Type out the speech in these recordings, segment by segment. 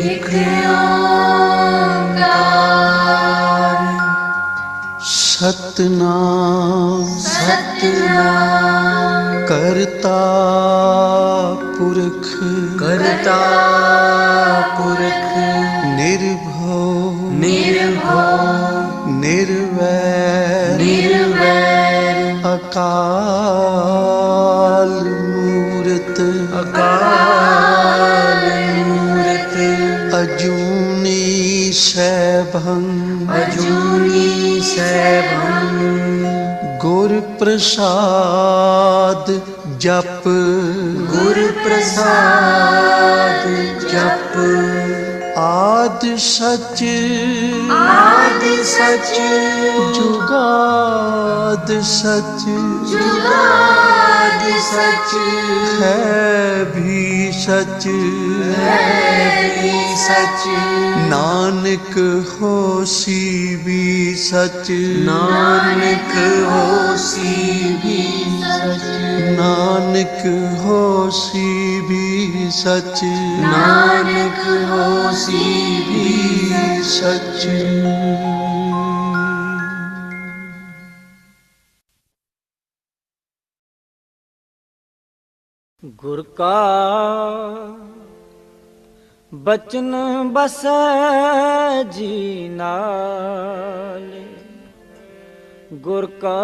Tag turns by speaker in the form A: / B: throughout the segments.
A: एक ओंकार
B: सतनाम
A: सतनाम
B: करता पुरख
A: करता पुरख
B: निर्भव
A: निर्भव
B: निर्वैर
A: निर्वैर
B: अकाल मूरत
A: अकाल मूरत
B: अजूनी सैभं
A: अजूनी सैभं
B: गुर प्रसाद जप
A: गुर प्रसाद जप
B: आद सच जुगाद सच
A: जुगाद सच
B: है भी सच
A: सच
B: नानक होसी भी सच
A: नानक होसी भी सच
B: नानक होसी भी सच
A: नानक होसी भी
B: सच।
C: गुर का बचन बसै जी नाले गुर का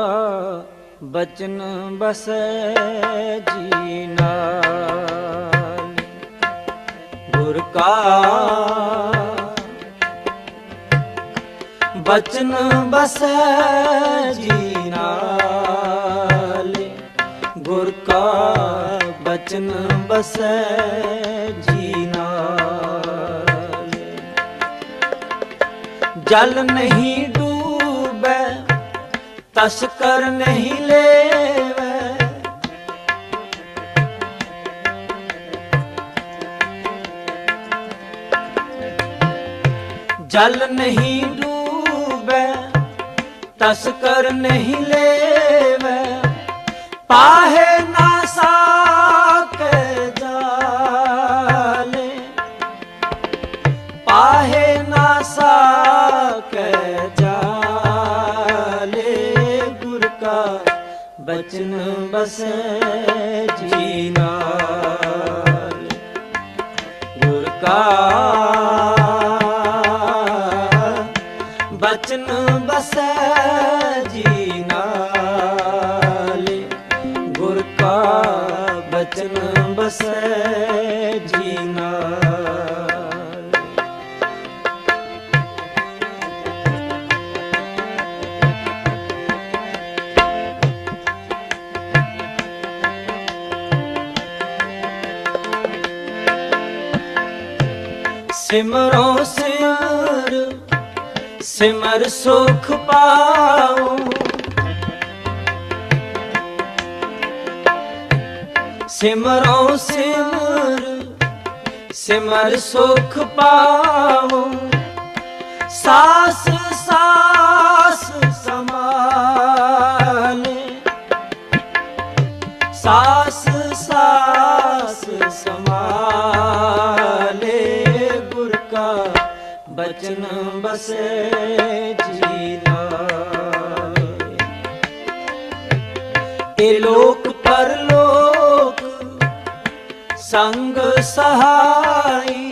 C: बचन बसै जी नाले गुर का बचन बसै जी नाले गुर का बचन बसै जी नाले जल नहीं डूबे तस्कर नहीं लेवे जल नहीं डूबे तस्कर नहीं लेवे पाहे ना साके जाले पाहे ना साके जाले गुर का बचन बसै जी नाले गुर का बचन बसै जी नाले गुर का बचन बसै जी नाले सिमरो सिमर सिमर सुख पाओ सिमरो सिमर सिमर सुख पाओ सास सास समाले सास सास समाले गुर का बचन बसै जी नाले ए लोक परलोक संग सहाई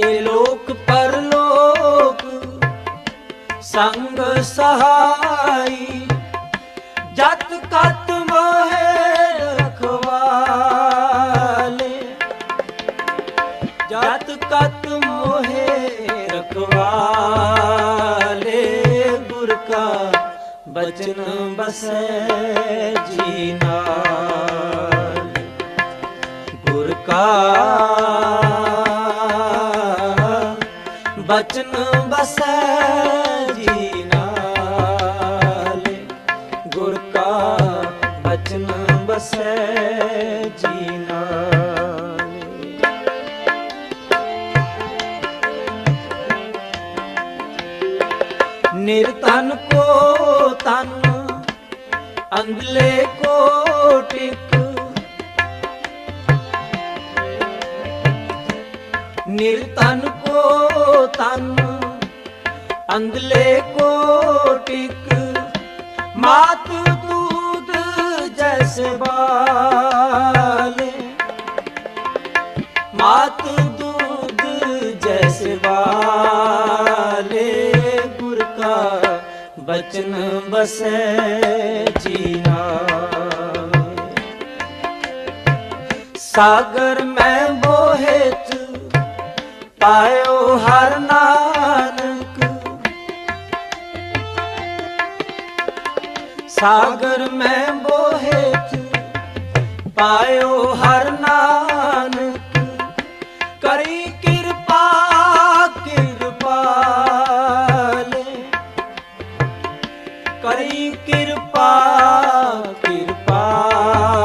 C: ए लोक परलोक संग सहाई जत कत मोहे रखवाले जत कत मोहे रखवाले गुर का बचन बसै जी नाले गुर का बचन बसै जी नाले गुर का बचन बसै जी नाले निर्धन को तन अंधले को टिक, निर्धन को तन अंधले को टिक, मात दूध जैसे बाले, मात दूध जैसे वाले, गुर का बचन बसे जीना। सागर में बोहेत पायो हर नानक, सागर में बोहेत पायो हर नानक, करी कृपा कृपाले, करी कृपा कृपाले,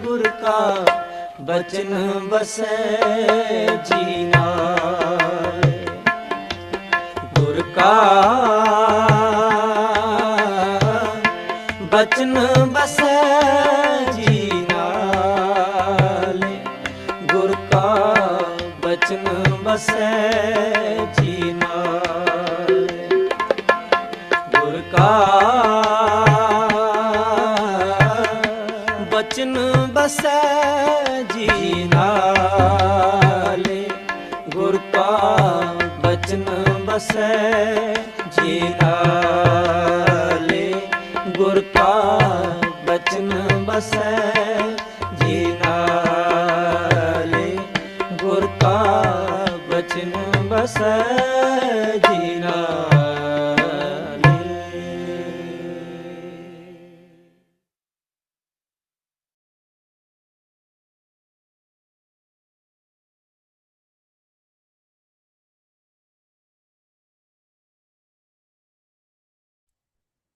C: गुर का बचन बसे जीना। गुर का बचन बसे जीना, गुर का बचन बसे जीना, गुर का बचन बसे जीना, गुर का बचन बसे जीना, गुर का बचन बसे जीना, गुर का बचन बसे जीना।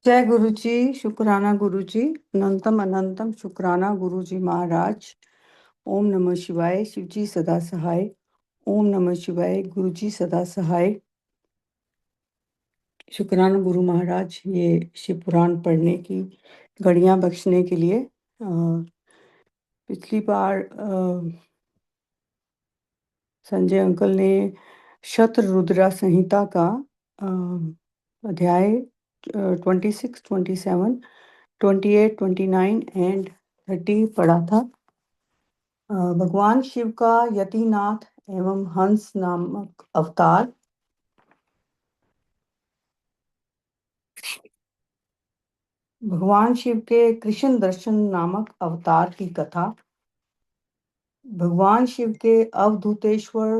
D: जय गुरु जी, शुक्राना गुरु जी, अनंतम अनंतम शुक्राना गुरु जी महाराज। ओम नमः शिवाय, शिव जी सदा सहाय। ओम नमः शिवाय, गुरु जी सदा सहाय। शुक्राना गुरु महाराज, ये शिव पुराण पढ़ने की घड़ियां बख्शने के लिए। पिछली बार संजय अंकल ने शत्र रुद्रा संहिता का अध्याय 26, 27, 28, 29 एंड 30 पढ़ा था। भगवान शिव का यतिनाथ एवं हंस नामक अवतार, भगवान शिव के कृष्ण दर्शन नामक अवतार की कथा, भगवान शिव के अवधूतेश्वर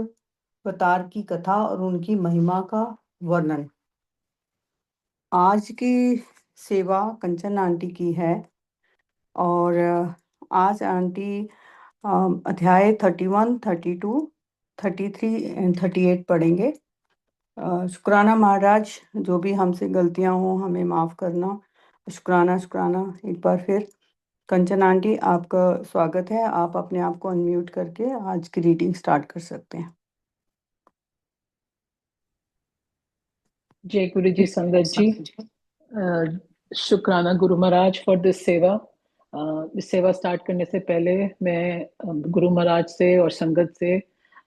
D: अवतार की कथा और उनकी महिमा का वर्णन। आज की सेवा कंचन आंटी की है और आज आंटी अध्याय 31, 32, 33 एंड 38 पढ़ेंगे। शुक्राना महाराज, जो भी हमसे गलतियां हो हमें माफ़ करना। शुक्राना शुक्राना एक बार फिर। कंचन आंटी, आपका स्वागत है। आप अपने आप को अनम्यूट करके आज की रीडिंग स्टार्ट कर सकते हैं।
E: जय गुरु जी, संगत जी। शुक्राना गुरु महाराज फॉर दिस सेवा। इस सेवा स्टार्ट करने से पहले मैं गुरु महाराज से और संगत से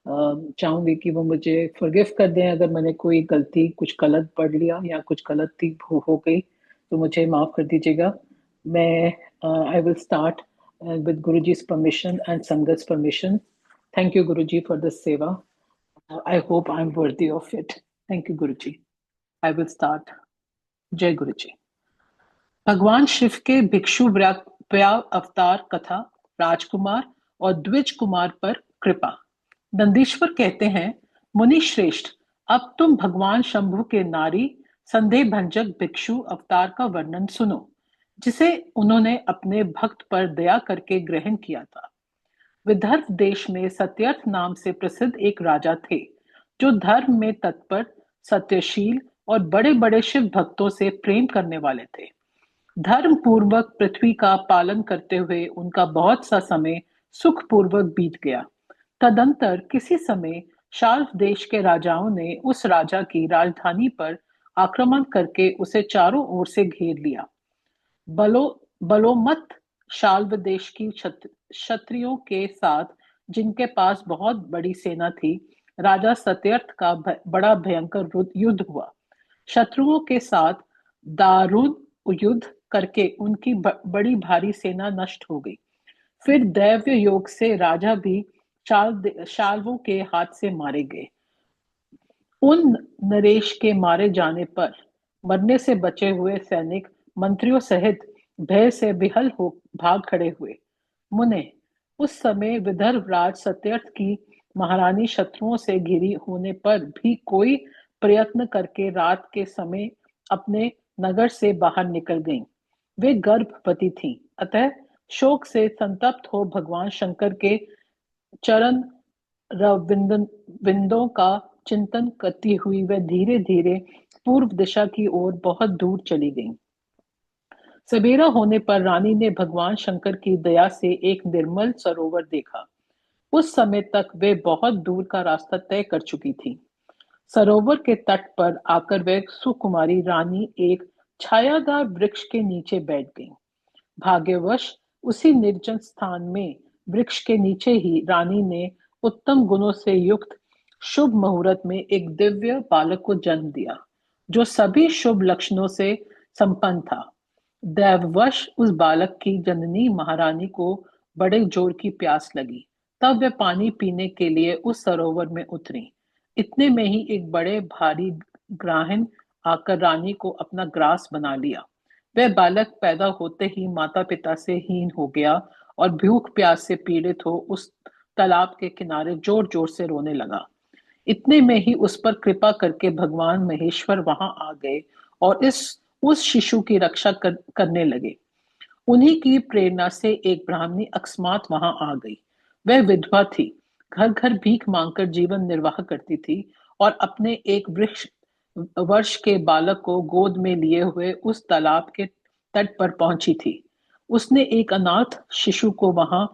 E: चाहूंगी कि वो मुझे फॉरगिव कर दें अगर मैंने कोई गलती, कुछ गलत पढ़ लिया या कुछ गलती हो गई तो मुझे माफ कर दीजिएगा। मैं I will start with Guruji's permission and Sangat's permission. Thank you, Guruji, for this seva. I hope I'm worthy of it. Thank you, Guruji. I will start. जय गुरु जी। भगवान शिव के भिक्षु व्या अवतार कथा, राजकुमार और द्विज कुमार पर कृपा। नंदीश्वर कहते हैं, मुनि श्रेष्ठ, अब तुम भगवान शंभु के नारी संदेह भंजक भिक्षु अवतार का वर्णन सुनो, जिसे उन्होंने अपने भक्त पर दया करके ग्रहण किया था। विदर्भ देश में सत्यर्थ नाम से प्रसिद्ध एक राजा थे, जो धर्म में तत्पर, सत्यशील और बड़े बड़े शिव भक्तों से प्रेम करने वाले थे। धर्म पूर्वक पृथ्वी का पालन करते हुए उनका बहुत सा समय सुखपूर्वक बीत गया। तदंतर किसी समय शाल्व देश के राजाओं ने उस राजा की राजधानी पर आक्रमण करके उसे चारों ओर से घेर लिया। बलोमत शाल्व देश की क्षत्रियों के साथ, जिनके पास बहुत बड़ी सेना थी, राजा सत्यर्थ का बड़ा भयंकर युद्ध हुआ। शत्रुओं के साथ दारुण युद्ध करके उनकी बड़ी भारी सेना नष्ट हो गई। फिर दैव्य योग से राजा भी शाल्वों के हाथ से मारे गए। उन नरेश के मारे जाने पर मरने से बचे हुए सैनिक मंत्रियों सहित भय से विहल हो भाग खड़े हुए। मुने, उस समय विदर्भ राज सत्यर्थ की महारानी शत्रुओं से घिरी होने पर भी कोई प्रयत्न करके रात के समय अपने नगर से बाहर निकल गईं। वे गर्भवती थीं, अतः शोक से संतप्त हो भगवान शंकर के चरण रविंदों का चिंतन करती हुई वह धीरे धीरे पूर्व दिशा की ओर बहुत दूर चली गई। सवेरा होने पर रानी ने भगवान शंकर की दया से एक निर्मल सरोवर देखा। उस समय तक वे बहुत दूर का रास्ता तय कर चुकी थी। सरोवर के तट पर आकर वह सुकुमारी रानी एक छायादार वृक्ष के नीचे बैठ गई। भाग्यवश उसी निर्जन स्थान में वृक्ष के नीचे ही रानी ने उत्तम गुणों से युक्त शुभ मुहूर्त में एक दिव्य बालक को जन्म दिया, जो सभी शुभ लक्षणों से संपन्न था। दैववश उस बालक की जननी महारानी को बड़े जोर की प्यास लगी। तब वे पानी पीने के लिए उस सरोवर में उतरी। इतने में ही एक बड़े भारी ग्राहन आकर रानी को अपना ग्रास बना लिया। वह बालक पैदा होते ही माता पिता से हीन हो गया और भूख प्यास से पीड़ित हो उस तालाब के किनारे जोर जोर से रोने लगा। इतने में ही उस पर कृपा करके भगवान महेश्वर वहां आ गए और उस शिशु की रक्षा करने लगे। उन्हीं की प्रेरणा से एक ब्राह्मणी अकस्मात वहां आ गई। वह विधवा थी, घर घर भीख मांगकर जीवन निर्वाह करती थी और अपने एक वर्ष के बालक को गोद में लिए हुए उस तालाब के तट पर पहुंची थी। उसने एक अनाथ शिशु को वहां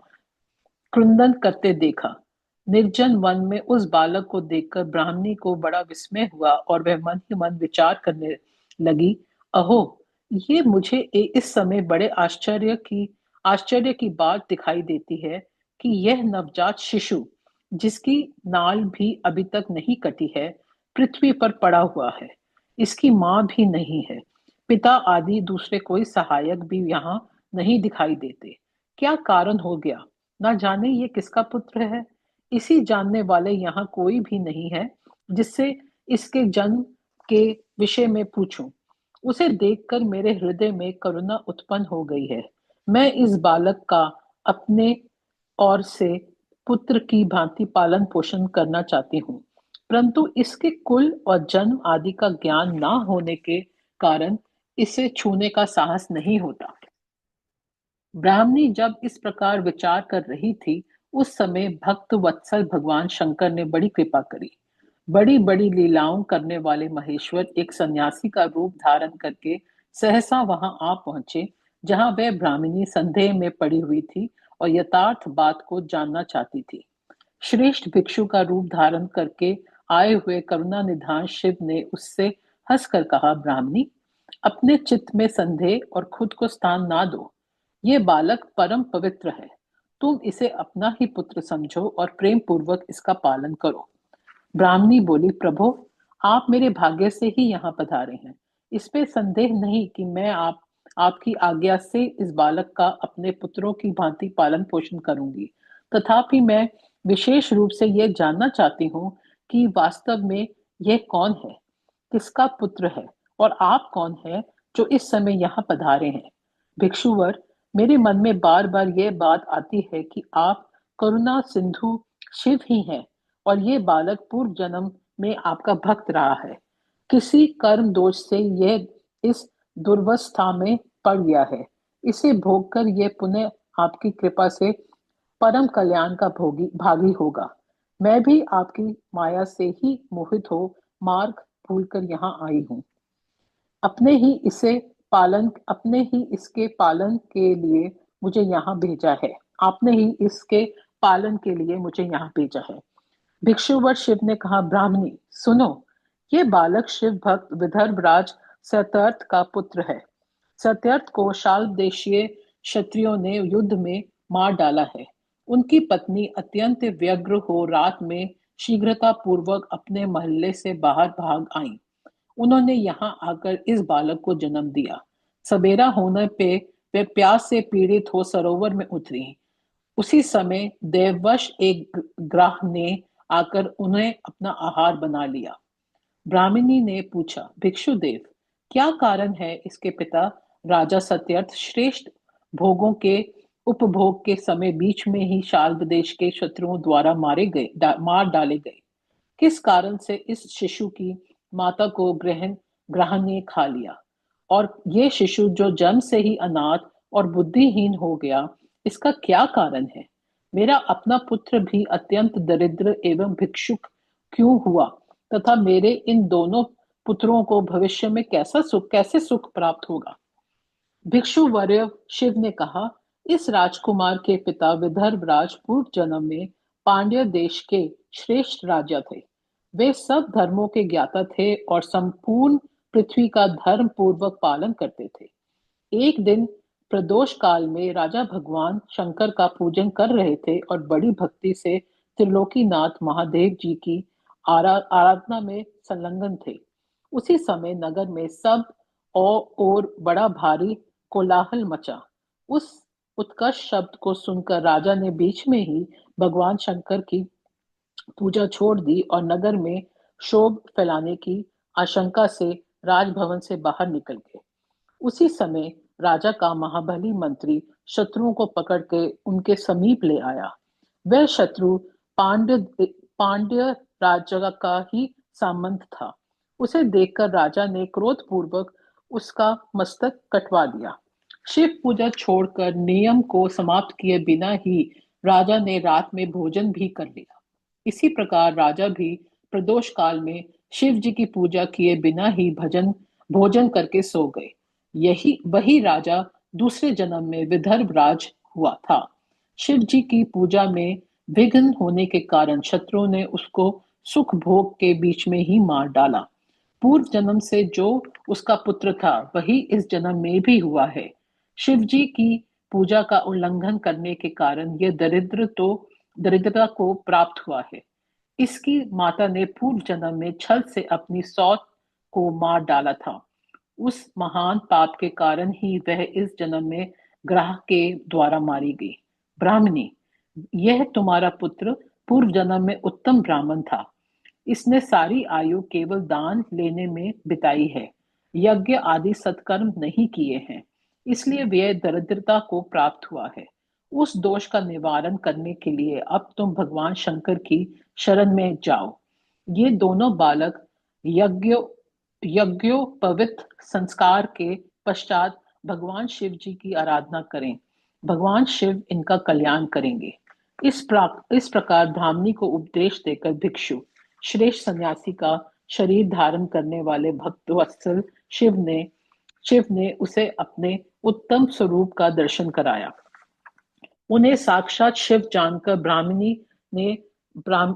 E: क्रंदन करते देखा। निर्जन वन में उस बालक को देखकर ब्राह्मणी को बड़ा विस्मय हुआ और वह मन ही मन विचार करने लगी, अहो, ये मुझे इस समय बड़े आश्चर्य की बात दिखाई देती है कि यह नवजात शिशु, जिसकी नाल भी अभी तक नहीं कटी है, पृथ्वी पर पड़ा हुआ है। इसकी माँ भी नहीं है, पिता आदि दूसरे कोई सहायक भी यहाँ नहीं दिखाई देते। क्या कारण हो गया? ना जाने ये किसका पुत्र है। इसी जानने वाले यहाँ कोई भी नहीं है जिससे इसके जन्म के विषय में पूछूं। उसे देखकर मेरे हृदय में करुणा उत्पन्न हो गई है। मैं इस बालक का अपने ओर से पुत्र की भांति पालन पोषण करना चाहती हूँ, परंतु इसके कुल और जन्म आदि का ज्ञान ना होने के कारण इसे छूने का साहस नहीं होता। ब्राह्मणी जब इस प्रकार विचार कर रही थी, उस समय भक्त वत्सल भगवान शंकर ने बड़ी कृपा करी। बड़ी बड़ी लीलाओं करने वाले महेश्वर एक सन्यासी का रूप धारण करके सहसा वहां आ पहुंचे, जहां वह ब्राह्मणी संदेह में पड़ी हुई थी और यथार्थ बात को जानना चाहती थी। श्रेष्ठ भिक्षु का रूप धारण करके आए हुए करुणा निधान शिव ने उससे हंसकर कहा, ब्राह्मणी, अपने चित्त में संदेह और खुद को स्थान ना दो। ये बालक परम पवित्र है। तुम इसे अपना ही पुत्र समझो और प्रेम पूर्वक इसका पालन करो। ब्राह्मणी बोली, प्रभु, आप मेरे भाग्य से ही यहाँ पधारे हैं। इसमें संदेह नहीं कि मैं आपकी आज्ञा से इस बालक का अपने पुत्रों की भांति पालन पोषण करूंगी। तथापि मैं विशेष रूप से यह जानना चाहती हूँ कि वास्तव में यह कौन है, किसका पुत्र है और आप कौन है जो इस समय यहाँ पधारे हैं। भिक्षुवर, मेरे मन में बार बार यह बात आती है कि आप करुणा सिंधु शिव ही हैं और ये बालक पूर्व जन्म में आपका भक्त रहा है। किसी कर्म दोष से यह इस दुर्वस्था में पड़ गया है। इसे भोग कर यह पुनः आपकी कृपा से परम कल्याण का भागी होगा। मैं भी आपकी माया से ही मोहित हो मार्ग भूलकर यहाँ आई हूँ। अपने ही इसके पालन के लिए मुझे यहाँ भेजा है। आपने ही इसके पालन के लिए मुझे यहाँ भेजा है। भिक्षुवर शिव ने कहा, ब्राह्मणी सुनो, ये बालक शिव भक्त विदर्भराज सत्यर्थ का पुत्र है। सत्यर्थ को शाल्व देशीय क्षत्रियों ने युद्ध में मार डाला है। उनकी पत्नी अत्यंत व्यग्र हो रात में शीघ्रता पूर्वक अपने महल्ले से बाहर भाग आई। उन्होंने यहाँ आकर इस बालक को जन्म दिया। सवेरा होने पे वे प्यास से पीड़ित हो सरोवर में उतरी। उसी समय देववश एक ग्राह ने आकर उन्हें अपना आहार बना लिया। ब्राह्मणी ने पूछा, भिक्षुदेव, क्या कारण है इसके पिता राजा सत्यर्थ श्रेष्ठ भोगों के उपभोग के समय बीच में ही शाल्व देश के शत्रुओं द्वारा मार डाले गए? किस कारण से इस शिशु की माता को ग्रह ने खा लिया? और ये शिशु जो जन्म से ही अनाथ और बुद्धिहीन हो गया, इसका क्या कारण है? मेरा अपना पुत्र भी अत्यंत दरिद्र एवं भिक्षुक क्यों हुआ, तथा मेरे इन दोनों पुत्रों को भविष्य में कैसे सुख प्राप्त होगा? भिक्षु वर्य शिव ने कहा, इस राजकुमार के पिता विदर्भराज पूर्व जन्म में पांड्य देश के श्रेष्ठ राजा थे। वे सब धर्मों के ज्ञाता थे और संपूर्ण पृथ्वी का धर्म पूर्वक पालन करते थे। एक दिन प्रदोष काल में राजा भगवान शंकर का पूजन कर रहे थे और बड़ी भक्ति से त्रिलोकीनाथ महादेव जी की आराधना में संलग्न थे। उसी समय नगर में सब और बड़ा भारी कोलाहल मचा। उस उत्कर्ष शब्द को सुनकर राजा ने बीच में ही भगवान शंकर की पूजा छोड़ दी और नगर में शोभ फैलाने की आशंका से राजभवन से बाहर निकल गए। उसी समय राजा का महाबली मंत्री शत्रुओं को पकड़ के उनके समीप ले आया। वह शत्रु पांड्य राजा का ही सामंत था। उसे देखकर राजा ने क्रोध पूर्वक उसका मस्तक कटवा दिया। शिव पूजा छोड़कर नियम को समाप्त किए बिना ही राजा ने रात में भोजन भी कर लिया। इसी प्रकार राजा भी प्रदोष काल में शिव जी की पूजा किए बिना ही भोजन करके सो गए। वही राजा दूसरे जन्म में विदर्भ राज हुआ था। शिव जी की पूजा में विघ्न होने के कारण शत्रुओं ने उसको सुख भोग के बीच में ही मार डाला। पूर्व जन्म से जो उसका पुत्र था वही इस जन्म में भी हुआ है। शिव जी की पूजा का उल्लंघन करने के कारण यह दरिद्रता को प्राप्त हुआ है। इसकी माता ने पूर्व जन्म में छल से अपनी सौत को मार डाला था। उस महान पाप के कारण ही वह इस जन्म में ग्रह के द्वारा मारी गई। ब्राह्मणी, यह तुम्हारा पुत्र पूर्व जन्म में उत्तम ब्राह्मण था। इसने सारी आयु केवल दान लेने में बिताई है, यज्ञ आदि सत्कर्म नहीं किए हैं, इसलिए वह दरिद्रता को प्राप्त हुआ है। उस दोष का निवारण करने के लिए अब तुम भगवान शंकर की शरण में जाओ। ये दोनों बालक यज्ञोपवीत संस्कार के पश्चात भगवान शिव जी की आराधना करें। भगवान शिव इनका कल्याण करेंगे। इस प्रकार ब्राह्मणी को उपदेश देकर भिक्षु श्रेष्ठ सन्यासी का शरीर धारण करने वाले भक्त वत्सल शिव ने उसे अपने उत्तम स्वरूप का दर्शन कराया। उन्हें साक्षात शिव जानकर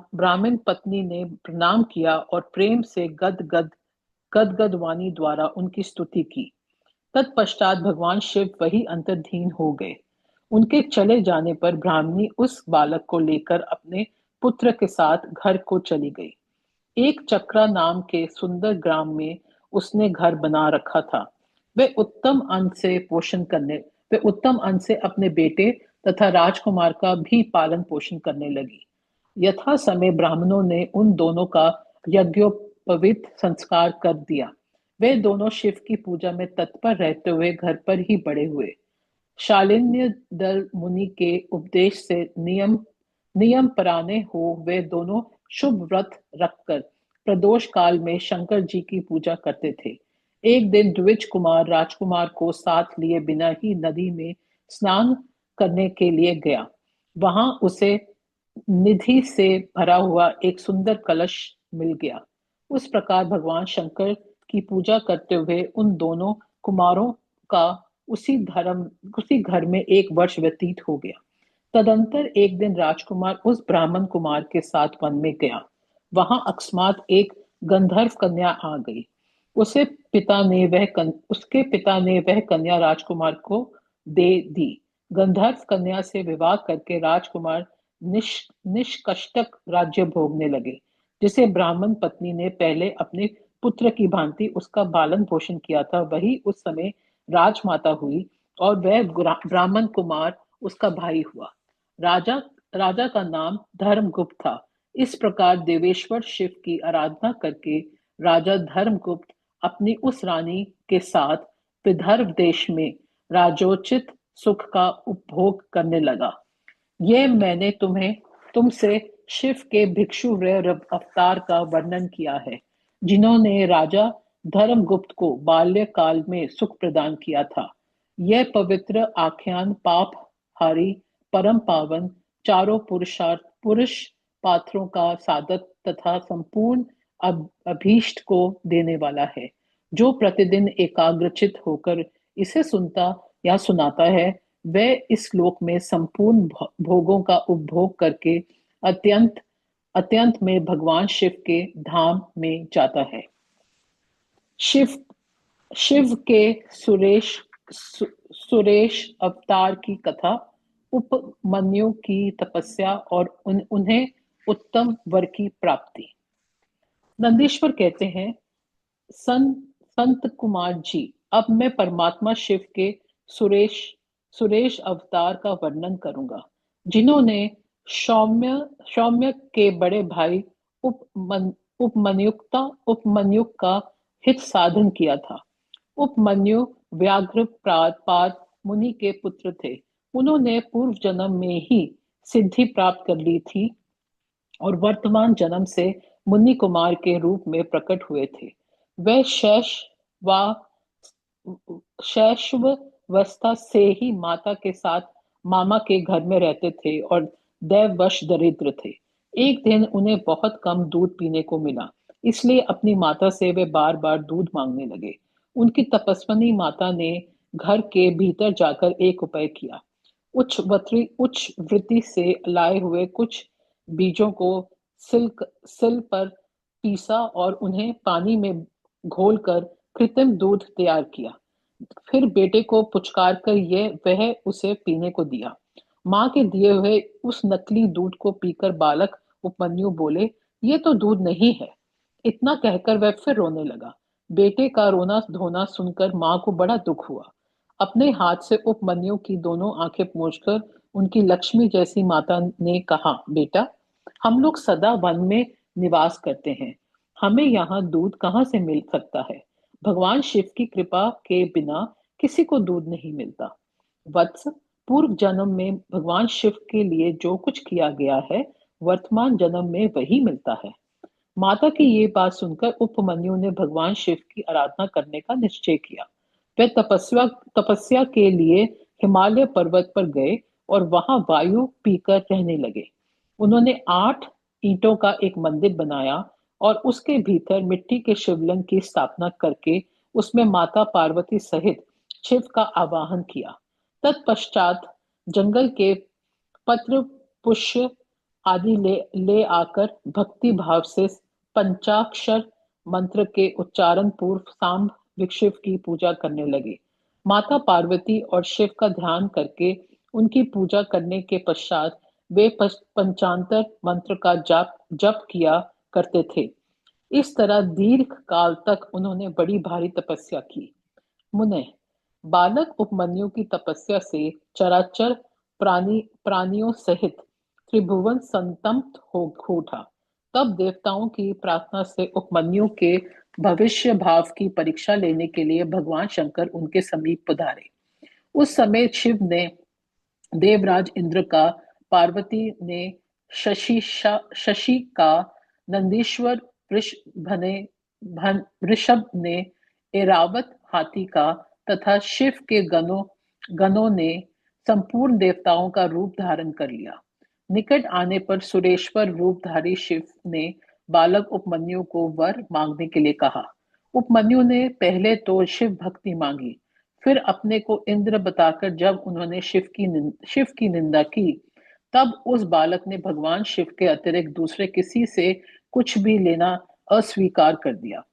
E: ब्राह्मण पत्नी ने प्रणाम किया और प्रेम से गदगद वाणी द्वारा उनकी स्तुति की। तत्पश्चात भगवान शिव वही अंतर्धीन हो गए। उनके चले जाने पर ब्राह्मणी उस बालक को लेकर अपने पुत्र के साथ घर को चली गई। एक चक्रा नाम के सुंदर ग्राम में उसने घर बना रखा था। वे उत्तम अन्न से अपने बेटे तथा राजकुमार का भी पालन पोषण करने लगी। यथा समय ब्राह्मणों ने उन दोनों का यज्ञोपवीत संस्कार कर दिया। वे दोनों शिव की पूजा में तत्पर रहते हुए घर पर ही बड़े हुए। शालिन्य दल मुनि के उपदेश से नियम पराने हो वे दोनों शुभ व्रत रखकर प्रदोष काल में शंकर जी की पूजा करते थे। एक दिन द्विज कुमार राजकुमार को साथ लिए बिना ही नदी में स्नान करने के लिए गया। वहां उसे निधि से भरा हुआ एक सुंदर कलश मिल गया। उस प्रकार भगवान शंकर की पूजा करते हुए उन दोनों कुमारों का उसी घर में 1 वर्ष व्यतीत हो गया। तदंतर एक दिन राजकुमार उस ब्राह्मण कुमार के साथ वन में गया। वहां अकस्मात एक गंधर्व कन्या आ गई। उसके पिता ने वह कन्या राजकुमार को दे दी। गंधर्व कन्या से विवाह करके राजकुमार निष्कष्टक राज्य भोगने लगे, जिसे ब्राह्मण पत्नी ने पहले अपने पुत्र की भांति उसका पालन पोषण किया था, वही उस समय राजमाता हुई और वह ब्राह्मण कुमार उसका भाई हुआ। राजा राजा का नाम धर्मगुप्त था। इस प्रकार देवेश्वर शिव की आराधना करके राजा धर्मगुप्त अपनी उस रानी के साथ विदर्भ देश में राजोचित सुख का उपभोग करने लगा। यह मैंने तुमसे शिव के भिक्षु अवतार का वर्णन किया है, जिन्होंने राजा धर्मगुप्त को बाल्यकाल में सुख प्रदान किया था। यह पवित्र आख्यान पाप हारी, परम पावन, चारों पुरुष पात्रों का साधक तथा संपूर्ण अभीष्ट को देने वाला है। जो प्रतिदिन एकाग्रचित होकर इसे सुनता या सुनाता है, वह इस लोक में संपूर्ण भोगों का उपभोग करके अत्यंत में भगवान शिव के धाम में जाता है। शिव के सुरेश अवतार की कथा, उपमन्यु की तपस्या और उन्हें उत्तम वर की प्राप्ति। नंदीश्वर कहते हैं, संत कुमार जी, अब मैं परमात्मा शिव के सुरेश अवतार का वर्णन करूंगा, जिन्होंने सौम्य के बड़े भाई उपमन्यु का हित साधन किया था। उपमन्यु व्याघ्र पाद मुनि के पुत्र थे। उन्होंने पूर्व जन्म में ही सिद्धि प्राप्त कर ली थी और वर्तमान जन्म से मुनि कुमार के रूप में प्रकट हुए थे। वह शैशवावस्था से ही माता के साथ मामा के घर में रहते थे और दैववश दरिद्र थे। एक दिन उन्हें बहुत कम दूध पीने को मिला, इसलिए अपनी माता से वे बार बार दूध मांगने लगे। उनकी तपस्विनी माता ने घर के भीतर जाकर एक उपाय किया। उच्च वृत्ति से लाए हुए कुछ बीजों को सिल पर पीसा और उन्हें पानी में घोलकर कृत्रिम दूध तैयार किया। फिर बेटे को पुचकार कर वह उसे पीने को दिया। माँ के दिए हुए उस नकली दूध को पीकर बालक उपमन्यु बोले, ये तो दूध नहीं है। इतना कहकर वह फिर रोने लगा। बेटे का रोना धोना सुनकर माँ को बड़ा दुख हुआ। अपने हाथ से उपमन्यु की दोनों आंखें पोंछकर उनकी लक्ष्मी जैसी माता ने कहा, बेटा, हम लोग सदा वन में निवास करते हैं, हमें यहाँ दूध कहाँ से मिल सकता है? भगवान शिव की कृपा के बिना किसी को दूध नहीं मिलता। वत्स, पूर्व जन्म में भगवान शिव के लिए जो कुछ किया गया है, वर्तमान जन्म में वही मिलता है। माता की ये बात सुनकर उपमन्यु ने भगवान शिव की आराधना करने का निश्चय किया। वे तपस्या के लिए हिमालय पर्वत पर गए और वहां वायु पीकर रहने लगे। उन्होंने 8 ईंटों का एक मंदिर बनाया और उसके भीतर मिट्टी के शिवलिंग की स्थापना करके उसमें माता पार्वती सहित शिव का आवाहन किया। तत्पश्चात जंगल के पत्र पुष्प आदि ले आकर भक्ति भाव से पंचाक्षर मंत्र के उच्चारण पूर्व सांब शिव की पूजा करने लगे। माता पार्वती और शिव का ध्यान करके उनकी पूजा करने के पश्चात वे पंचांतर मंत्र का जप किया करते थे। इस तरह दीर्घ काल तक उन्होंने बड़ी भारी तपस्या की। मुने, बालक उपमन्यु की तपस्या से चराचर प्राणियों सहित त्रिभुवन संतप्त हो उठा। तब देवताओं की प्रार्थना से उपमन्यु के भविष्य भाव की परीक्षा लेने के लिए भगवान शंकर उनके समीप पधारे। उस समय शिव ने देवराज इंद्र का, पार्वती ने शशि का, नंदीश्वर वृषभ ने ऐरावत हाथी का तथा शिव के गणों ने संपूर्ण देवताओं का रूप धारण कर लिया। निकट आने पर सुरेश्वर रूपधारी शिव ने बालक उपमन्यु को वर मांगने के लिए कहा। उपमन्यु ने पहले तो शिव भक्ति मांगी, फिर अपने को इंद्र बताकर जब उन्होंने शिव की निंदा की, तब उस बालक ने भगवान शिव के अतिरिक्त दूसरे किसी से कुछ भी लेना अस्वीकार कर दिया।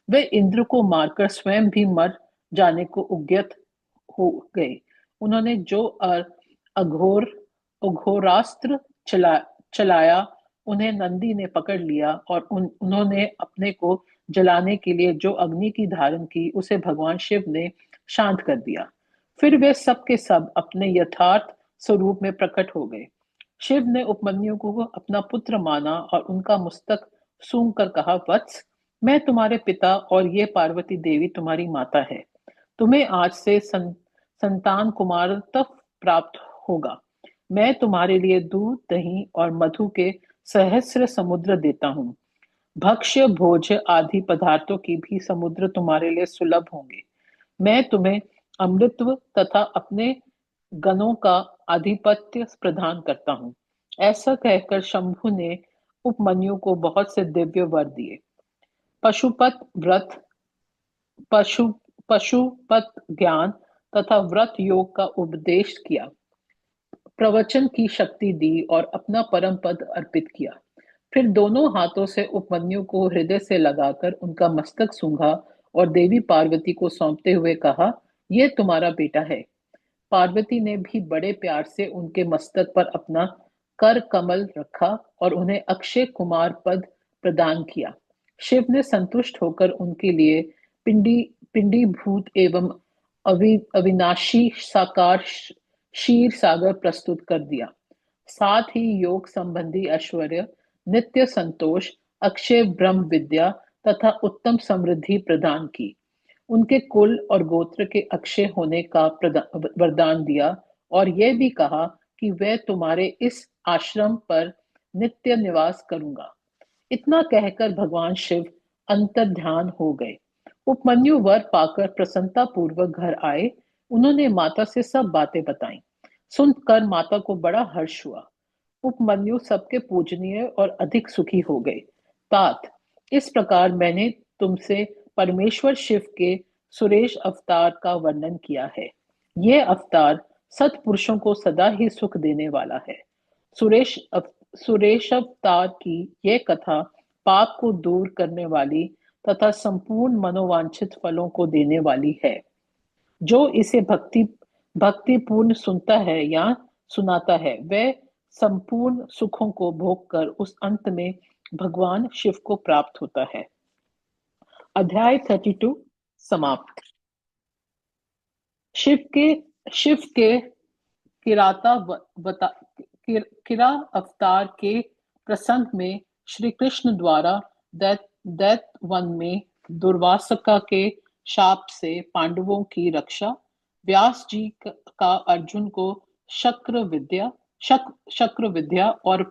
E: वे इंद्र को मारकर स्वयं भी मर जाने को उद्यत हो गए। उन्होंने जो अघोर अघोरास्त्र चलाया, उन्हें नंदी ने पकड़ लिया और उन्होंने अपने को जलाने के लिए जो अग्नि की धारण की, उसे भगवान शिव ने शांत कर दिया। फिर वे सब के सब अपने यथार्थ स्वरूप में प्रकट हो गए। शिव ने उपमन्यु को अपना पुत्र माना और उनका मस्तक सूंघ कर कहा, वत्स, मैं तुम्हारे पिता और ये पार्वती देवी तुम्हारी माता है। तुम्हें आज से संतान कुमारत्व प्राप्त होगा। मैं तुम्हारे लिए दूध, दही और मधु के सहस्र समुद्र देता हूँ। भक्ष्य, भोज्य आदि पदार्थों की भी समुद्र तुम्हारे लिए सुलभ होंगे। मैं तुम्हें अमृतत्व तथा अपने गणों का आधिपत्य प्रदान करता हूँ। ऐसा कहकर शंभु ने उपमन्यु को बहुत से दिव्य वर दिए। पशुपत व्रत, पशु पशुपत ज्ञान तथा व्रत योग का उपदेश किया, प्रवचन की शक्ति दी और अपना परम पद अर्पित किया। फिर दोनों हाथों से उपमन्यु को हृदय से लगाकर उनका मस्तक सूंघा और देवी पार्वती को सौंपते हुए कहा, यह तुम्हारा बेटा है। पार्वती ने भी बड़े प्यार से उनके मस्तक पर अपना कर कमल रखा और उन्हें अक्षय कुमार पद प्रदान किया। शिव ने संतुष्ट होकर उनके लिए पिंडीभूत एवं अविनाशी साकार क्षीर सागर प्रस्तुत कर दिया। साथ ही योग संबंधी ऐश्वर्य, नित्य संतोष, अक्षय ब्रह्म विद्या तथा उत्तम समृद्धि प्रदान की। उनके कुल और गोत्र के अक्षय होने का वरदान दिया और यह भी कहा कि वह तुम्हारे इस आश्रम पर नित्य निवास करूंगा। इतना कहकर भगवान शिव अंतर्ध्यान हो गए। उपमन्यु वर पाकर प्रसन्नता पूर्वक घर आए। उन्होंने माता से सब बातें बताई। सुनकर माता को बड़ा हर्ष हुआ। उपमन्यु सबके पूजनीय और अधिक सुखी हो गए। तात, इस प्रकार मैंने तुमसे परमेश्वर शिव के सुरेश अवतार का वर्णन किया है। यह अवतार सत्पुरुषों को सदा ही सुख देने वाला है। सुरेश अवतार की यह कथा पाप को दूर करने वाली तथा संपूर्ण मनोवांछित फलों को देने वाली है। जो इसे भक्तिपूर्ण सुनता है या सुनाता है, वह संपूर्ण सुखों को भोग कर उस अंत में भगवान शिव को प्राप्त होता है। अध्याय 32 समाप्त। शिव के किरा अवतार के प्रसंग में श्री कृष्ण द्वारा दैत्य वन में दुर्वासका के शाप से पांडवों की रक्षा, व्यास जी का अर्जुन को शक्र विद्या और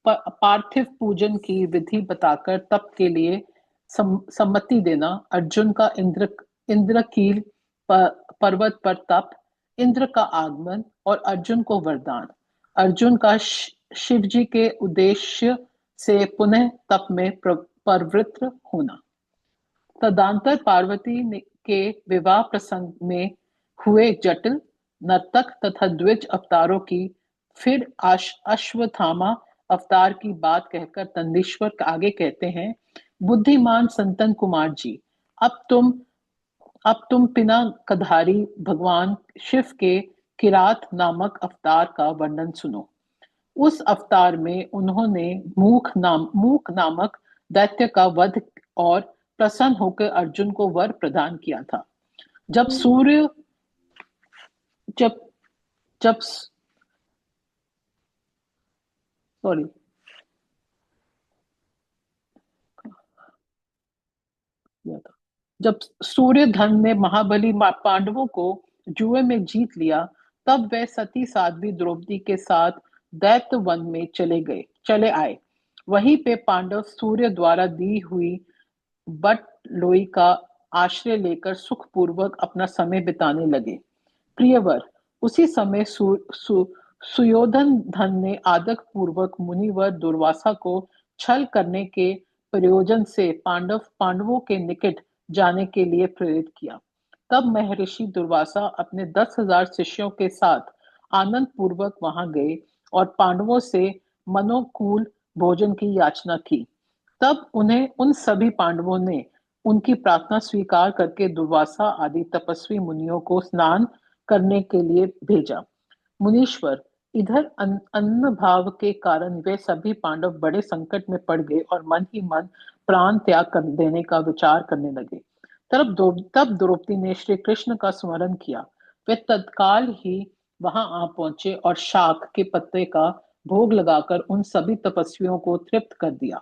E: पार्थिव पूजन की विधि बताकर तप के लिए सम्मति देना, अर्जुन का इंद्रकील पर्वत पर तप, इंद्र का आगमन और अर्जुन को वरदान, अर्जुन का शिव जी के उद्देश्य से पुनः तप में प्रवृत्त होना। तदंतर पार्वती के विवाह प्रसंग में हुए जटिल नर्तक तथा द्विज अवतारों की, फिर अश्वत्थामा अवतार की बात कहकर नंदीश्वर आगे कहते हैं, बुद्धिमान संतन कुमार जी, अब तुम पिनाकधारी भगवान शिव के किरात नामक अवतार का वर्णन सुनो। उस अवतार में उन्होंने मूक नामक दैत्य का वध और प्रसन्न होकर अर्जुन को वर प्रदान किया था। जब सूर्यधन ने महाबली पांडवों को जुए में जीत लिया, तब वे सती साध्वी द्रौपदी के साथ दैत्य वन में चले आए। वहीं पे पांडव सूर्य द्वारा दी हुई बट लोई का आश्रय लेकर सुखपूर्वक अपना समय बिताने लगे। प्रियवर, उसी समय सुयोधन धन ने आदक पूर्वक मुनिवर दुर्वासा को छल करने के प्रयोजन से पांडवों के निकट जाने के लिए प्रेरित किया। तब महर्षि दुर्वासा अपने 10,000 शिष्यों के साथ आनंद पूर्वक वहां गए और पांडवों से मनोकूल भोजन की याचना की। तब उन्हें उन सभी पांडवों ने उनकी प्रार्थना स्वीकार करके दुर्वासा आदि तपस्वी मुनियों को स्नान करने के लिए भेजा। मुनीश्वर, इधर अन्न भाव के कारण वे सभी पांडव बड़े संकट में पड़ गए और मन ही मन प्राण त्याग कर देने का विचार करने लगे। तब द्रौपदी ने श्री कृष्ण का स्मरण किया। वे तत्काल ही वहां आ पहुंचे और शाख के पत्ते का भोग लगाकर उन सभी तपस्वियों को तृप्त कर दिया।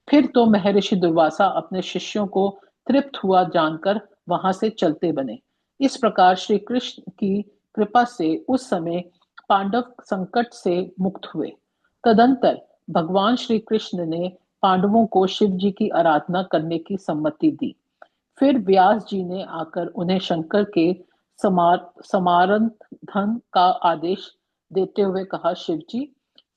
E: फिर तो महर्षि दुर्वासा अपने शिष्यों को तृप्त हुआ जानकर वहां से चलते बने। इस प्रकार श्री कृष्ण की कृपा से उस समय पांडव संकट से मुक्त हुए। तदंतर भगवान श्री कृष्ण ने पांडवों को शिव जी की आराधना करने की सम्मति दी। फिर व्यास जी ने आकर उन्हें शंकर के समाराधन का आदेश देते हुए कहा, शिव जी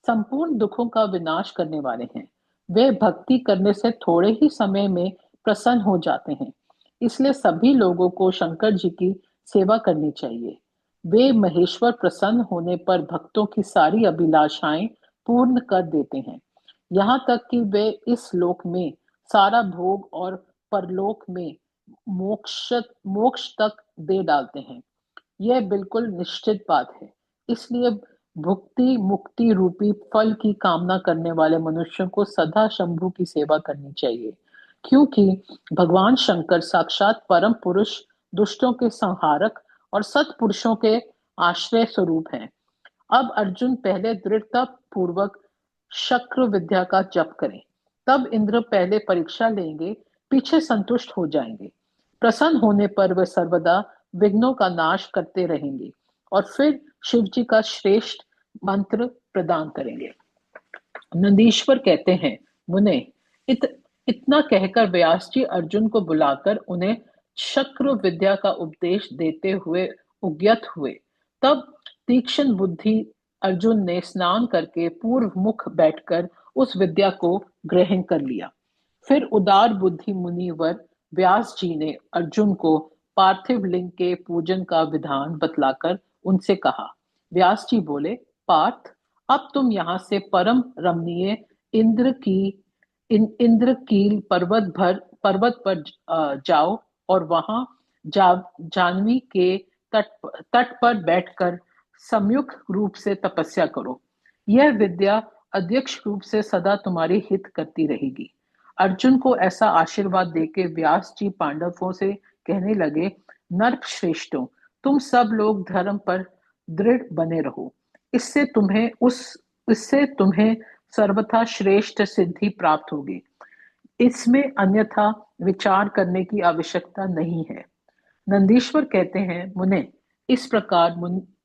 E: संपूर्ण दुखों का विनाश करने वाले हैं। वे भक्ति करने से थोड़े ही समय में प्रसन्न हो जाते हैं। इसलिए सभी लोगों को शंकर जी की सेवा करनी चाहिए। वे महेश्वर प्रसन्न होने पर भक्तों की सारी अभिलाषाएं पूर्ण कर देते हैं। यहाँ तक कि वे इस लोक में सारा भोग और परलोक में मोक्ष तक दे डालते हैं। यह बिल्कुल निश्चित बात है। इसलिए भुक्ति मुक्ति रूपी फल की कामना करने वाले मनुष्यों को सदा शंभु की सेवा करनी चाहिए, क्योंकि भगवान शंकर साक्षात परम पुरुष, दुष्टों के संहारक और सत्पुरुषों के आश्रय स्वरूप हैं। अब अर्जुन पहले दृढ़ता पूर्वक शक्र विद्या का जप करें, तब इंद्र पहले परीक्षा लेंगे, पीछे संतुष्ट हो जाएंगे। प्रसन्न होने पर वे सर्वदा विघ्नों का नाश करते रहेंगे और फिर शिव जी का श्रेष्ठ मंत्र प्रदान करेंगे। नंदीश्वर कहते हैं, मुने, इतना कहकर व्यास जी अर्जुन को बुलाकर उन्हें शक्र विद्या का उपदेश देते हुए उद्यत हुए। तब तीक्ष्ण बुद्धि अर्जुन ने स्नान करके पूर्व मुख बैठकर उस विद्या को ग्रहण कर लिया। फिर उदार बुद्धि मुनिवर व्यास जी ने अर्जुन को पार्थिव लिंग के पूजन का विधान बतलाकर उनसे कहा। व्यास जी बोले, पार्थ, अब तुम यहाँ से परम रमणीय इंद्रकील पर्वत पर जाओ और वहां जाह्नवी के तट पर बैठकर सम्युक्त रूप से तपस्या करो। यह विद्या अध्यक्ष रूप से सदा तुम्हारी हित करती रहेगी। अर्जुन को ऐसा आशीर्वाद देके व्यास जी पांडवों से कहने लगे, नर्प श्रेष्ठों, तुम सब लोग धर्म पर दृढ़ बने रहो। इससे तुम्हें सर्वथा श्रेष्ठ सिद्धि प्राप्त होगी। इसमें अन्यथा विचार करने की आवश्यकता नहीं है। नंदीश्वर कहते हैं, मुने, इस प्रकार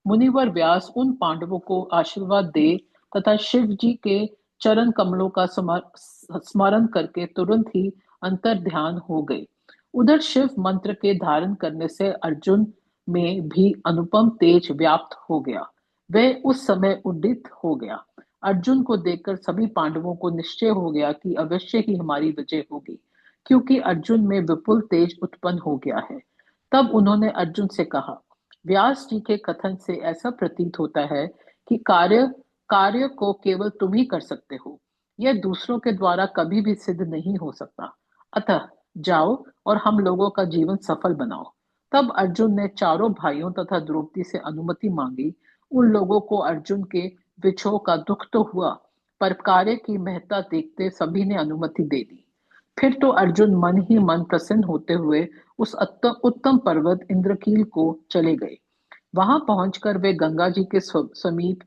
E: मुनिवर व्यास उन पांडवों को आशीर्वाद दे तथा शिव जी के चरण कमलों का स्मरण करके तुरंत ही अंतर ध्यान हो गए। उधर शिव मंत्र के धारण करने से अर्जुन में भी अनुपम तेज व्याप्त हो गया। वह उस समय उद्दीत हो गया। अर्जुन को देखकर सभी पांडवों को निश्चय हो गया कि अवश्य ही हमारी विजय होगी, क्योंकि अर्जुन में विपुल तेज उत्पन्न हो गया है। तब उन्होंने अर्जुन से कहा, व्यास जी के कथन से ऐसा प्रतीत होता है कि कार्य को केवल तुम ही कर सकते हो। यह दूसरों के द्वारा कभी भी सिद्ध नहीं हो सकता। अतः जाओ और हम लोगों का जीवन सफल बनाओ। तब अर्जुन ने चारों भाइयों तथा द्रौपदी से अनुमति मांगी। उन लोगों को अर्जुन के विछोह का दुख तो हुआ, पर कार्य की महत्ता देखते सभी ने अनुमति दे दी। फिर तो अर्जुन मन ही मन प्रसन्न होते हुए उस उत्तम पर्वत इंद्रकील को चले गए। वहां पहुंचकर वे गंगा जी के समीप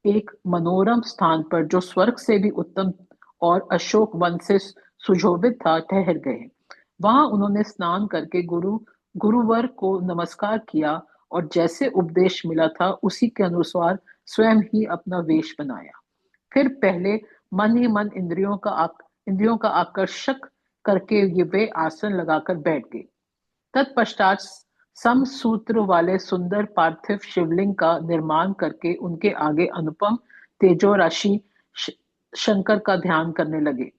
E: एक मनोरम स्थान पर, जो स्वर्ग से भी उत्तम और अशोक वन से सुशोभित था, ठहर गए। वहां उन्होंने स्नान करके गुरुवर को नमस्कार किया और जैसे उपदेश मिला था उसी के अनुसार स्वयं ही अपना वेश बनाया। फिर पहले मन ही मन इंद्रियों का आकर्षक करके ये वे आसन लगाकर बैठ गए। तत्पश्चात समसूत्र वाले सुंदर पार्थिव शिवलिंग का निर्माण करके उनके आगे अनुपम तेजो राशि शंकर का ध्यान करने लगे।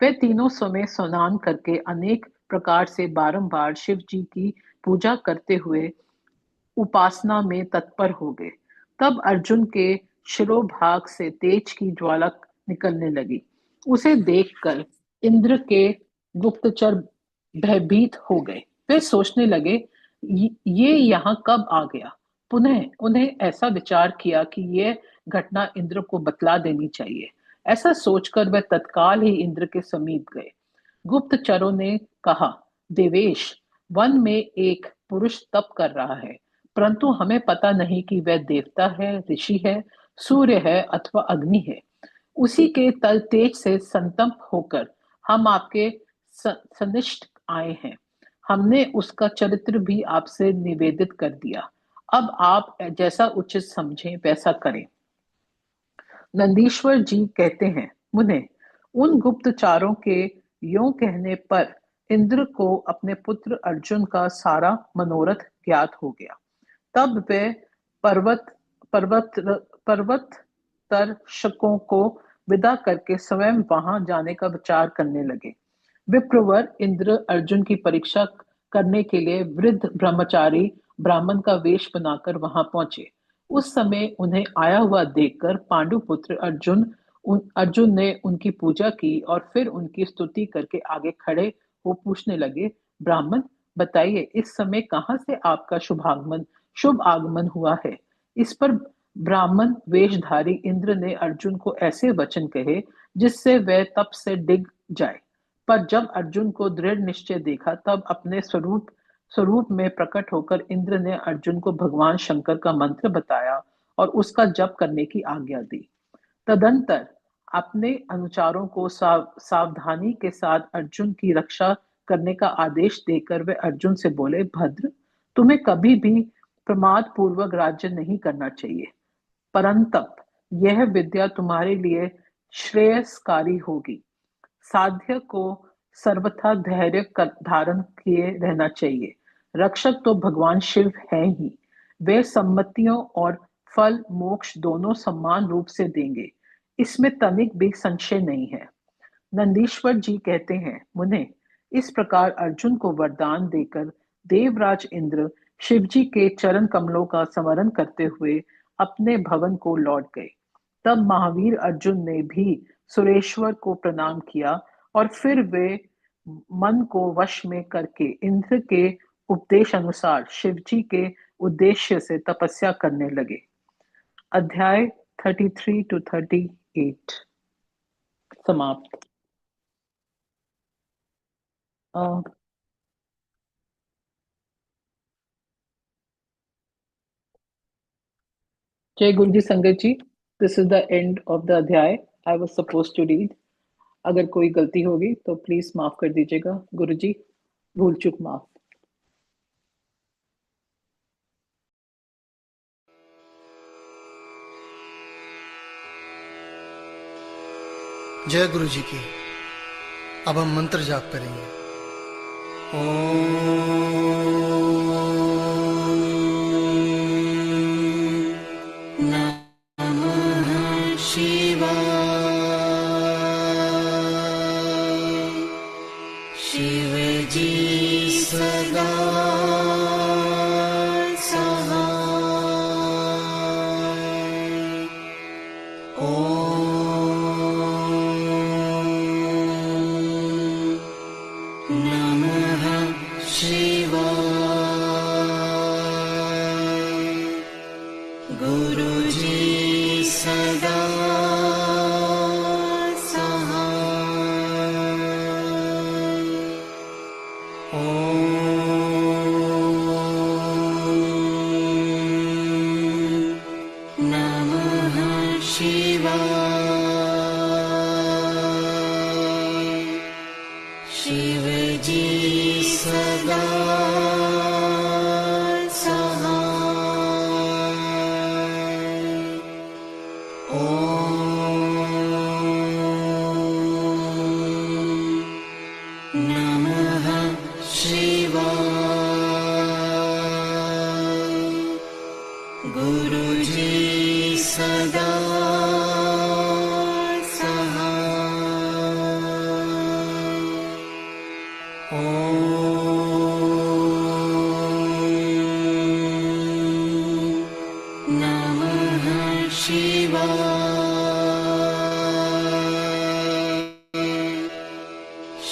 E: वे तीनों समय स्नान करके अनेक प्रकार से बारंबार शिव जी की पूजा करते हुए उपासना में तत्पर हो गए। तब अर्जुन के शिरोभाग से तेज की ज्वाला निकलने लगी। उसे देखकर इंद्र के गुप्तचर भयभीत हो गए। वे सोचने लगे, ये यहाँ कब आ गया? पुनः उन्हें ऐसा विचार किया कि यह घटना इंद्र को बतला देनी चाहिए। ऐसा सोचकर वे तत्काल ही इंद्र के समीप गए। गुप्तचरों ने कहा, देवेश, वन में एक पुरुष तप कर रहा है, परंतु हमें पता नहीं कि वह देवता है, ऋषि है, सूर्य है अथवा अग्नि है। उसी के तल तेज से संतप्त होकर हम आपके सनिष्ठ आए हैं। हमने उसका चरित्र भी आपसे निवेदित कर दिया। अब आप जैसा उचित समझें वैसा करें। नंदीश्वर जी कहते हैं, मुने, उन गुप्तचारों के यों कहने पर इंद्र को अपने पुत्र अर्जुन का सारा मनोरथ ज्ञात हो गया। तब वे पर्वत पर्वत पर्वत दर्शकों को विदा करके स्वयं वहां जाने का विचार करने लगे। विप्रवर इंद्र अर्जुन की परीक्षा करने के लिए वृद्ध ब्रह्मचारी ब्राह्मण का वेश बनाकर वहां पहुंचे। उस समय उन्हें आया हुआ देखकर पांडुपुत्र अर्जुन ने उनकी पूजा की और फिर उनकी स्तुति करके आगे खड़े हो पूछने लगे, ब्राह्मण, बताइए, इस समय कहाँ से आपका शुभ आगमन हुआ है? इस पर ब्राह्मण वेशधारी इंद्र ने अर्जुन को ऐसे वचन कहे जिससे वह तप से डिग जाए। पर जब अर्जुन को दृढ़ निश्चय देखा, तब अपने स्वरूप में प्रकट होकर इंद्र ने अर्जुन को भगवान शंकर का मंत्र बताया और उसका जप करने की आज्ञा दी। तदंतर अपने अनुचारों को सावधानी के साथ अर्जुन की रक्षा करने का आदेश देकर वे अर्जुन से बोले, भद्र, तुम्हें कभी भी प्रमाद पूर्वक राज्य नहीं करना चाहिए, परंतप यह विद्या तुम्हारे लिए श्रेयस्कारी होगी। साध्य को सर्वथा धैर्य धारण किए रहना चाहिए। रक्षक तो भगवान शिव है ही। वे सम्मतियों और फल मोक्ष दोनों समान रूप से देंगे, इसमें तनिक भी संशय नहीं है। नंदीश्वर जी कहते हैं, मुने, इस प्रकार अर्जुन को वरदान देकर देवराज इंद्र शिवजी के चरण कमलों का स्मरण करते हुए अपने भवन को लौट गए। तब महावीर अर्जुन ने भी सुरेश्वर को प्रणाम किया और फिर वे मन को वश में करके इंद्र के उपदेश अनुसार शिवजी के उद्देश्य से तपस्या करने लगे। अध्याय 33 to 38 समाप्त। जय गुरु जी संगत जी, this is the end of the अध्याय I was supposed to read. अगर कोई गलती होगी तो प्लीज माफ कर दीजिएगा गुरु जी, भूल चूक माफ।
F: जय गुरु जी की। अब हम मंत्र जाप करेंगे।
A: नमः शिवाय। शिवजी सदा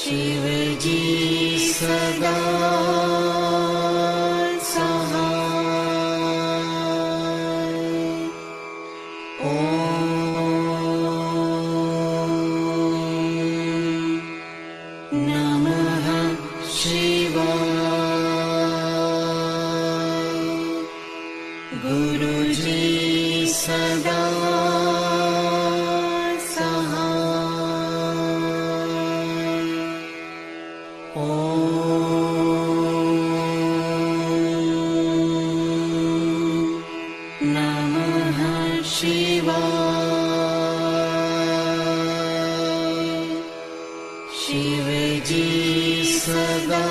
A: शिव जी सदा सहाय। नमः शिवाय। गुरुजी सदा सहाय। नमः शिवाय। शिव जी सदा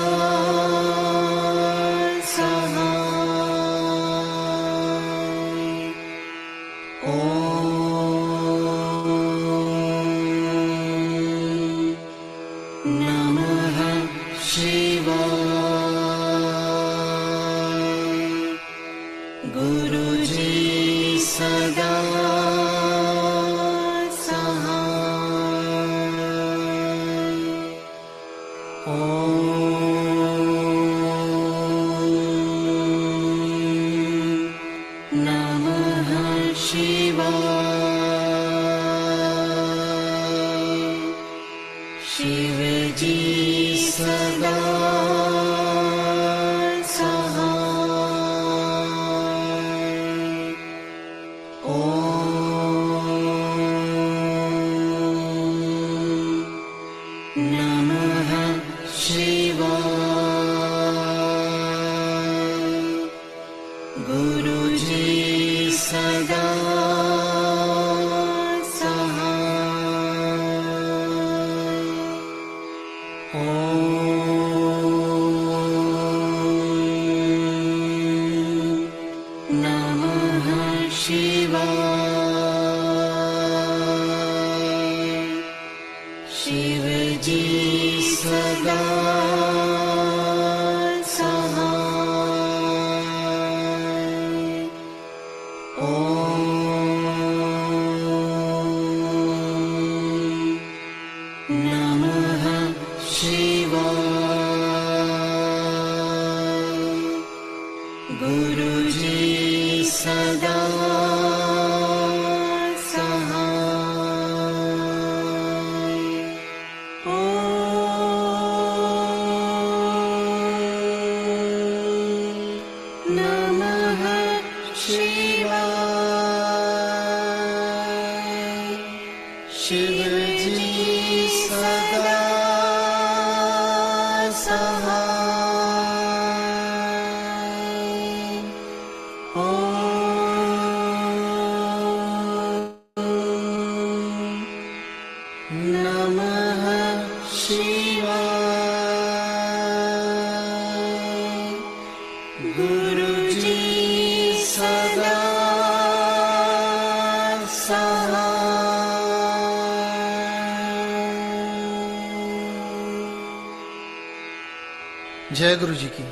A: नमः शिवाय। गुरुजी सदा सहाय। नमः शिवाय। शिव जी सदा सहाय। नमः शिवाय। गुरुजी सदा नमः शिवाय। शिव जी सदा सहाय। नमः शिवाय। गुरुजी सदा सहाय। नमः शिवाय। शिव जी सदा सहाय। नमः शिवाय। गुरुजी सदा सहाय।
F: जय गुरु जी की।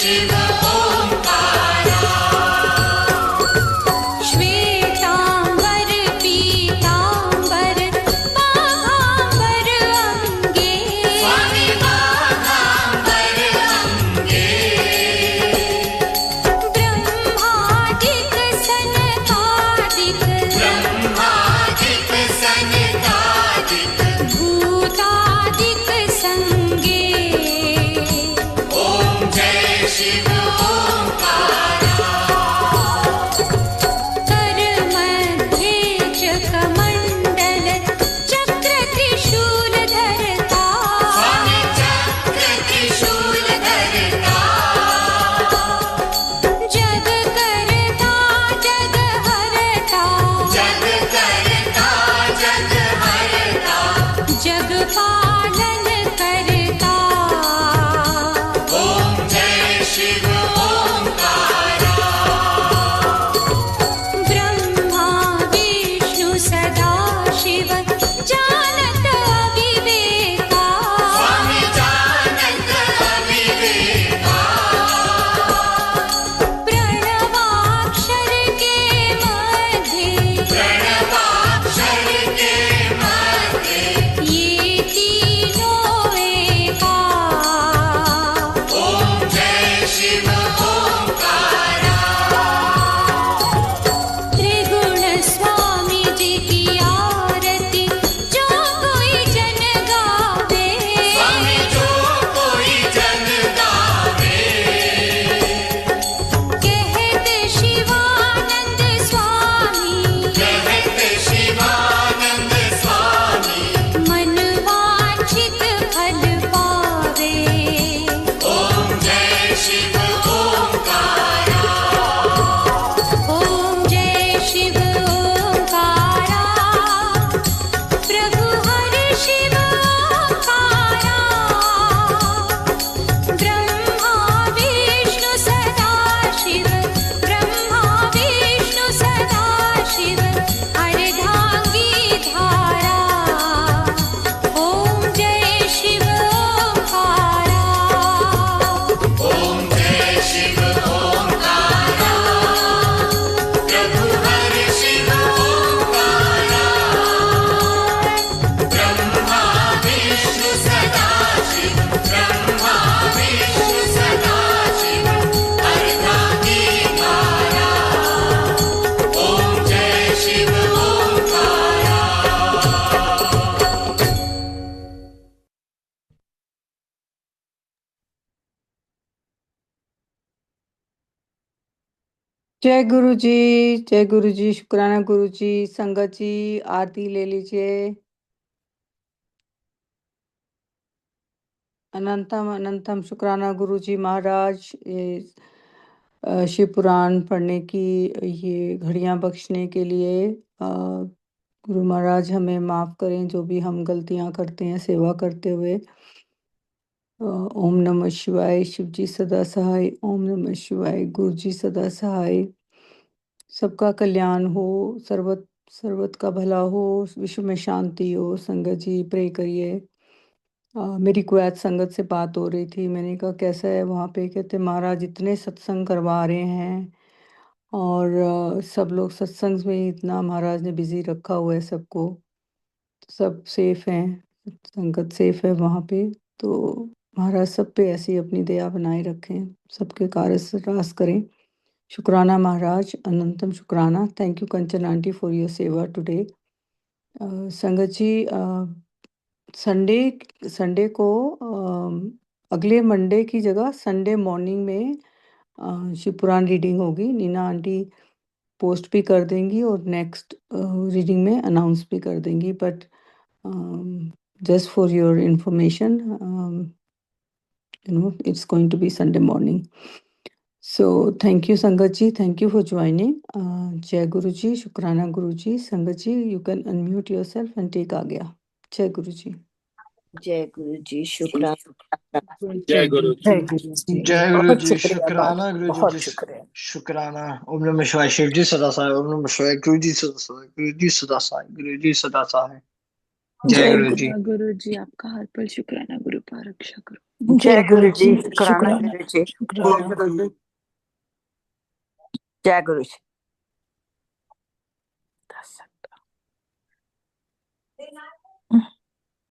A: शिव ओंकारा श्वेतांबर पीतांबर बाघांबर अंगे स्वामी बाघांबर अंगे ब्रह्मादिक सनकादिक भूतादिक संगे ओम जय शिव ओंकारा कर मध्ये चकमंडल चक्र त्रिशूल धरता स्वामी चक्र त्रिशूल धरता जग करता जग हरता जग करता जग हरता जग पालन करता ओम जय शिव ओंकारा ब्रह्मा विष्णु सदा शिव जानत अविवेका स्वामी जानत अविवेका प्रणवाक्षर के मध्य ये तीनों एका ओम जय शिव ओंकारा त्रिगुण स्वामी जी की आरती जो कोई जन गावे स्वामी जो कोई जन गावे कहते शिवानंद स्वामी मन वांछित फल पावे ओम जय शिव ओंकारा ओम जय शिव ओंकारा प्रभु हरि शिव ओंकारा ब्रह्मा विष्णु सदा शिव ब्रह्मा विष्णु सदा शिव अर्धांगी धारा ओम जय शिव ओंकारा ओम जय शिव ओंकारा प्रभु हरि शिव ओंकारा ब्रह्मा विष्णु सदा शिव ब्रह्मा विष्णु सदा शिव अर्धांगी धारा ओम जय शिव ओंकारा
D: जय गुरु जी, शुक्राना गुरु जी। संगत जी आरती ले लीजिए। अनंतम अनंतम शुक्राना गुरु जी महाराज, ये शिव पुराण पढ़ने की ये घड़ियां बख्शने के लिए। गुरु महाराज हमें माफ करें जो भी हम गलतियां करते हैं सेवा करते हुए। ओम नमः शिवाय। शिव जी सदा सहाय। ओम नमः शिवाय। गुरु जी सदा सहाय। सबका कल्याण हो, सर्वत का भला हो, विश्व में शांति हो। संगत जी प्रे करिए। मेरी कुवैत संगत से बात हो रही थी, मैंने कहा कैसा है वहाँ पे। कहते महाराज इतने सत्संग करवा रहे हैं और सब लोग सत्संग में ही इतना महाराज ने बिजी रखा हुआ है सबको। सब सेफ हैं, संगत सेफ है वहाँ पे। तो महाराज सब पे ऐसी अपनी दया बनाए रखें, सबके कार्य से रास करें। शुक्राना महाराज, अनंतम शुक्राना। Thank you Kanchan aunty for your सेवा टुडे। संगत जी संडे को अगले मंडे की जगह संडे मॉर्निंग में शिव पुराण रीडिंग होगी। नीना आंटी पोस्ट भी कर देंगी और नेक्स्ट रीडिंग में अनाउंस भी कर देंगी। But just for your information, it's going to be Sunday morning. So thank you Sangat ji, thank you for joining. Jai Guru ji, Shukrana Guru ji. Sangat ji, you can unmute yourself and take Agya. Jai Guru ji.
G: जय गुरु जी, शुक्राना।
H: जय गुरु जी।
E: जय गुरु जी।
F: जय गुरु
E: बहुत
F: जी।
E: शुक्रिया
F: शुक्राना
E: बाबा,
F: गुरु
E: बहुत
F: जी।
E: शुक्रिया।
F: शुक्राना। ओम नमः शिवाय। शिव जी सदा सहाय। ओम नमः शिवाय। गुरु जी सदा सहाय। गुरु जी सदा सहाय। गुरु जी सदा सहाय। जय
E: जय
F: गुरु जी।
I: गुरु जी, आपका हर पल शुक्राना गुरु पाक रक्षा करो।
G: जय गुरु जी, शुक्राना
E: शुक्राना
G: गुरु जी,
E: शुक्राना।
G: जय गुरु जी।